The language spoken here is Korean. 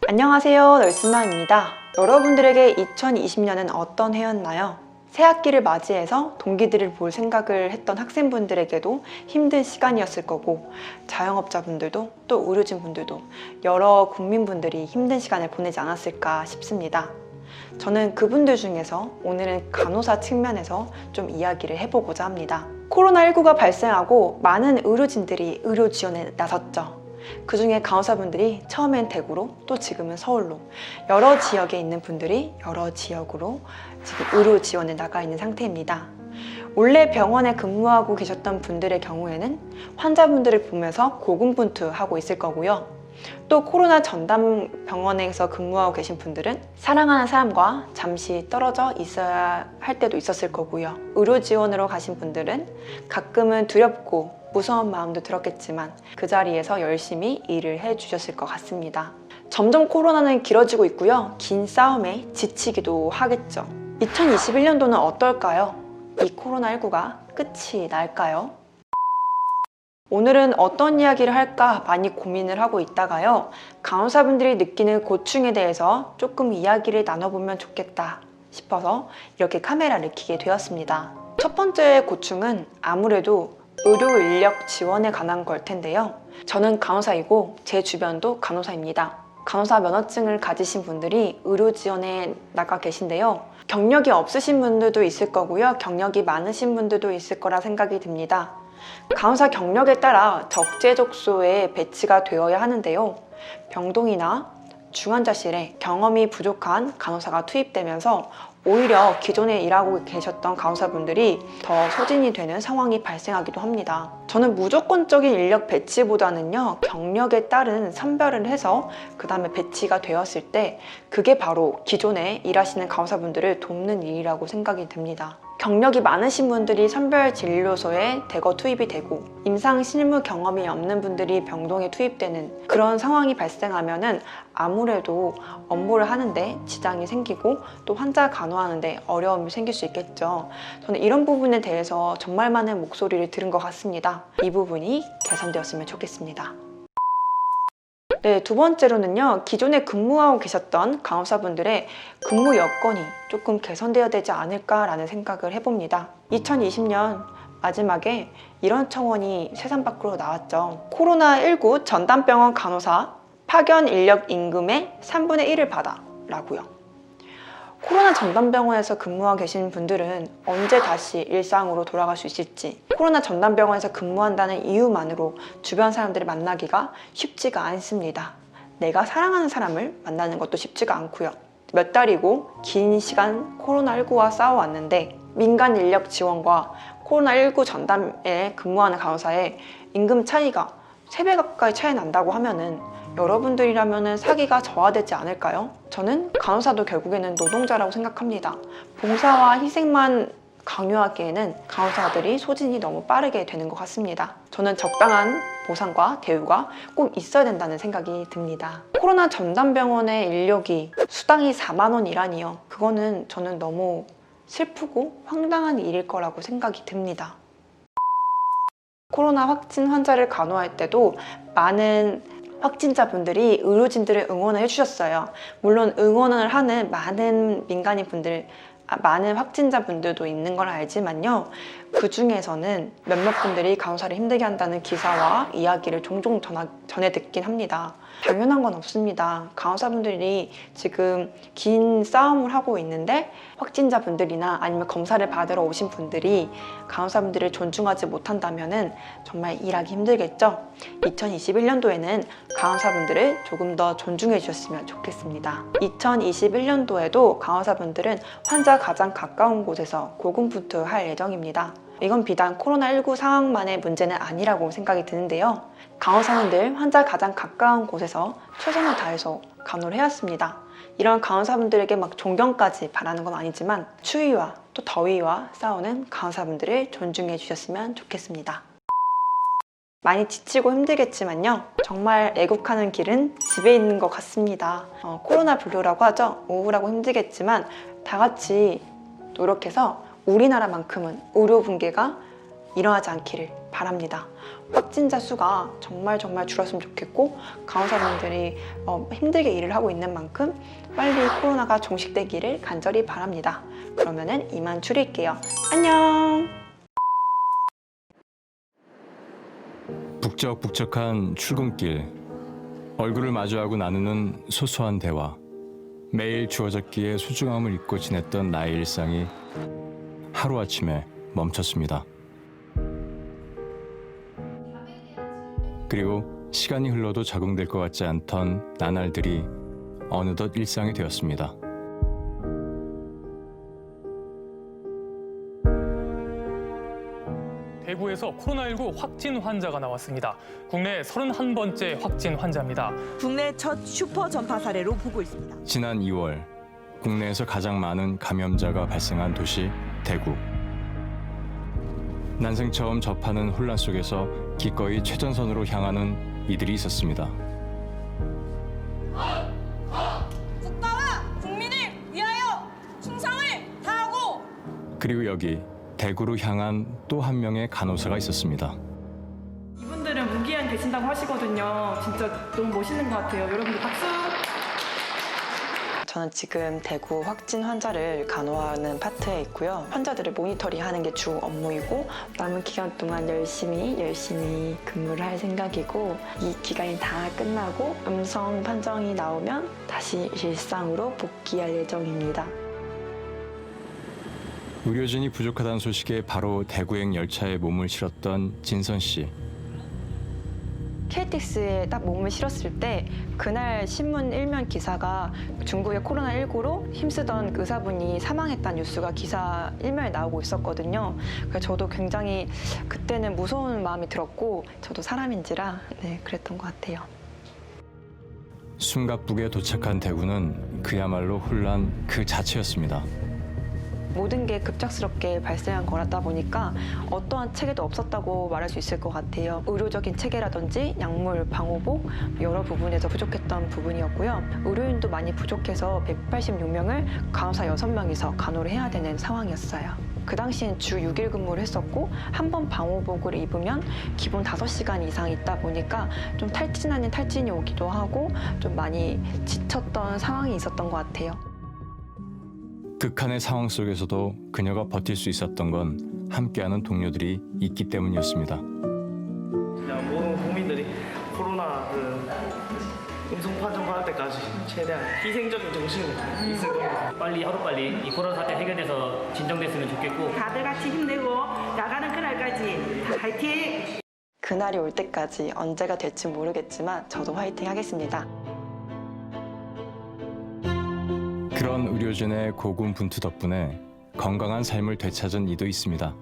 안녕하세요, 널스마입니다. 여러분들에게 2020년은 어떤 해였나요? 새학기를 맞이해서 동기들을 볼 생각을 했던 학생분들에게도 힘든 시간이었을 거고, 자영업자분들도 또 의료진분들도 여러 국민분들이 힘든 시간을 보내지 않았을까 싶습니다. 저는 그분들 중에서 오늘은 간호사 측면에서 좀 이야기를 해보고자 합니다. 코로나19가 발생하고 많은 의료진들이 의료 지원에 나섰죠. 그 중에 간호사분들이 처음엔 대구로 또 지금은 서울로 여러 지역에 있는 분들이 여러 지역으로 지금 의료 지원에 나가 있는 상태입니다. 원래 병원에 근무하고 계셨던 분들의 경우에는 환자분들을 보면서 고군분투하고 있을 거고요. 또 코로나 전담 병원에서 근무하고 계신 분들은 사랑하는 사람과 잠시 떨어져 있어야 할 때도 있었을 거고요. 의료 지원으로 가신 분들은 가끔은 두렵고 무서운 마음도 들었겠지만 그 자리에서 열심히 일을 해주셨을 것 같습니다. 점점 코로나는 길어지고 있고요. 긴 싸움에 지치기도 하겠죠. 2021년도는 어떨까요? 이 코로나19가 끝이 날까요? 오늘은 어떤 이야기를 할까 많이 고민을 하고 있다가요. 간호사분들이 느끼는 고충에 대해서 조금 이야기를 나눠보면 좋겠다 싶어서 이렇게 카메라를 켜게 되었습니다. 첫 번째 고충은 아무래도 의료 인력 지원에 관한 걸 텐데요. 저는 간호사이고 제 주변도 간호사입니다. 간호사 면허증을 가지신 분들이 의료 지원에 나가 계신데요. 경력이 없으신 분들도 있을 거고요. 경력이 많으신 분들도 있을 거라 생각이 듭니다. 간호사 경력에 따라 적재적소에 배치가 되어야 하는데요. 병동이나 중환자실에 경험이 부족한 간호사가 투입되면서 오히려 기존에 일하고 계셨던 간호사분들이 더 소진이 되는 상황이 발생하기도 합니다. 저는 무조건적인 인력 배치보다는요, 경력에 따른 선별을 해서 그 다음에 배치가 되었을 때 그게 바로 기존에 일하시는 간호사분들을 돕는 일이라고 생각이 듭니다. 경력이 많으신 분들이 선별 진료소에 대거 투입이 되고 임상 실무 경험이 없는 분들이 병동에 투입되는 그런 상황이 발생하면은 아무래도 업무를 하는데 지장이 생기고 또 환자 간호하는데 어려움이 생길 수 있겠죠. 저는 이런 부분에 대해서 정말 많은 목소리를 들은 것 같습니다. 이 부분이 개선되었으면 좋겠습니다. 네, 두 번째로는요, 기존에 근무하고 계셨던 간호사분들의 근무 여건이 조금 개선되어야 되지 않을까라는 생각을 해봅니다. 2020년 마지막에 이런 청원이 세상 밖으로 나왔죠. 코로나19 전담병원 간호사 파견 인력 임금의 3분의 1을 받아 라고요. 코로나 전담병원에서 근무하고 계신 분들은 언제 다시 일상으로 돌아갈 수 있을지, 코로나 전담병원에서 근무한다는 이유만으로 주변 사람들을 만나기가 쉽지가 않습니다. 내가 사랑하는 사람을 만나는 것도 쉽지가 않고요. 몇 달이고 긴 시간 코로나19와 싸워왔는데 민간 인력 지원과 코로나19 전담에 근무하는 간호사의 임금 차이가 3배 가까이 차이 난다고 하면은 여러분들이라면 사기가 저하되지 않을까요? 저는 간호사도 결국에는 노동자라고 생각합니다. 봉사와 희생만 강요하기에는 간호사들이 소진이 너무 빠르게 되는 것 같습니다. 저는 적당한 보상과 대우가 꼭 있어야 된다는 생각이 듭니다. 코로나 전담병원의 인력이 수당이 4만 원이라니요. 그거는 저는 너무 슬프고 황당한 일일 거라고 생각이 듭니다. 코로나 확진 환자를 간호할 때도 많은 확진자분들이 의료진들을 응원을 해주셨어요. 물론 응원을 하는 많은 민간인 분들, 많은 확진자분들도 있는 걸 알지만요. 그 중에서는 몇몇 분들이 간호사를 힘들게 한다는 기사와 이야기를 종종 전해 듣긴 합니다. 당연한 건 없습니다. 간호사분들이 지금 긴 싸움을 하고 있는데 확진자분들이나 아니면 검사를 받으러 오신 분들이 간호사분들을 존중하지 못한다면 정말 일하기 힘들겠죠. 2021년도에는 간호사분들을 조금 더 존중해 주셨으면 좋겠습니다. 2021년도에도 간호사분들은 환자 가장 가까운 곳에서 고군분투할 예정입니다. 이건 비단 코로나19 상황만의 문제는 아니라고 생각이 드는데요. 간호사는 늘 환자 가장 가까운 곳에서 최선을 다해서 간호를 해왔습니다. 이런 간호사분들에게 막 존경까지 바라는 건 아니지만 추위와 또 더위와 싸우는 간호사분들을 존중해 주셨으면 좋겠습니다. 많이 지치고 힘들겠지만요. 정말 애국하는 길은 집에 있는 것 같습니다. 코로나 블루라고 하죠. 우울하고 힘들겠지만 다 같이 노력해서 우리나라만큼은 의료 붕괴가 일어나지 않기를 바랍니다. 확진자 수가 정말 줄었으면 좋겠고 간호사분들이 힘들게 일을 하고 있는 만큼 빨리 코로나가 종식되기를 간절히 바랍니다. 그러면은 이만 줄일게요. 안녕. 북적북적한 출근길, 얼굴을 마주하고 나누는 소소한 대화, 매일 주어졌기에 소중함을 잊고 지냈던 나의 일상이 하루아침에 멈췄습니다. 그리고 시간이 흘러도 적응될 것 같지 않던 나날들이 어느덧 일상이 되었습니다. 대구에서 코로나19 확진 환자가 나왔습니다. 국내 31번째 확진 환자입니다. 국내 첫 슈퍼 전파 사례로 보고 있습니다. 지난 2월 국내에서 가장 많은 감염자가 발생한 도시 대구. 난생 처음 접하는 혼란 속에서 기꺼이 최전선으로 향하는 이들이 있었습니다. 국가와 국민을 위하여 충성을 다하고 그리고 여기 대구로 향한 또 한 명의 간호사가 있었습니다. 이분들은 무기한 되신다고 하시거든요. 진짜 너무 멋있는 것 같아요. 여러분들 박수! 저는 지금 대구 확진 환자를 간호하는 파트에 있고요. 환자들을 모니터링하는 게 주 업무이고 남은 기간 동안 열심히 근무를 할 생각이고 이 기간이 다 끝나고 음성 판정이 나오면 다시 일상으로 복귀할 예정입니다. 의료진이 부족하다는 소식에 바로 대구행 열차에 몸을 실었던 진선 씨. KTX에 딱 몸을 실었을 때 그날 신문 일면 기사가 중국의 코로나19로 힘쓰던 의사분이 사망했다는 뉴스가 기사 일면에 나오고 있었거든요. 그래서 저도 굉장히 그때는 무서운 마음이 들었고 저도 사람인지라 그랬던 것 같아요. 숨가쁘게 도착한 대구는 그야말로 혼란 그 자체였습니다. 모든 게 급작스럽게 발생한 거라다 보니까 어떠한 체계도 없었다고 말할 수 있을 것 같아요. 의료적인 체계라든지 약물, 방호복 여러 부분에서 부족했던 부분이었고요. 의료인도 많이 부족해서 186명을 간호사 6명이서 간호를 해야 되는 상황이었어요. 그 당시엔 주 6일 근무를 했었고 한 번 방호복을 입으면 기본 5시간 이상 있다 보니까 좀 탈진 아닌 탈진이 오기도 하고 좀 많이 지쳤던 상황이 있었던 것 같아요. 극한의 상황 속에서도 그녀가 버틸 수 있었던 건 함께하는 동료들이 있기 때문이었습니다. 그냥 모든 국민들이 코로나 음성 판정 받을 때까지 최대한 희생적인 정신이 있을 겁니다. 하루빨리 이 코로나 사태 해결돼서 진정됐으면 좋겠고 다들 같이 힘내고 나가는 그날까지 화이팅! 그날이 올 때까지 언제가 될지 모르겠지만 저도 화이팅 하겠습니다. 그런 의료진의 고군분투 덕분에 건강한 삶을 되찾은 이도 있습니다.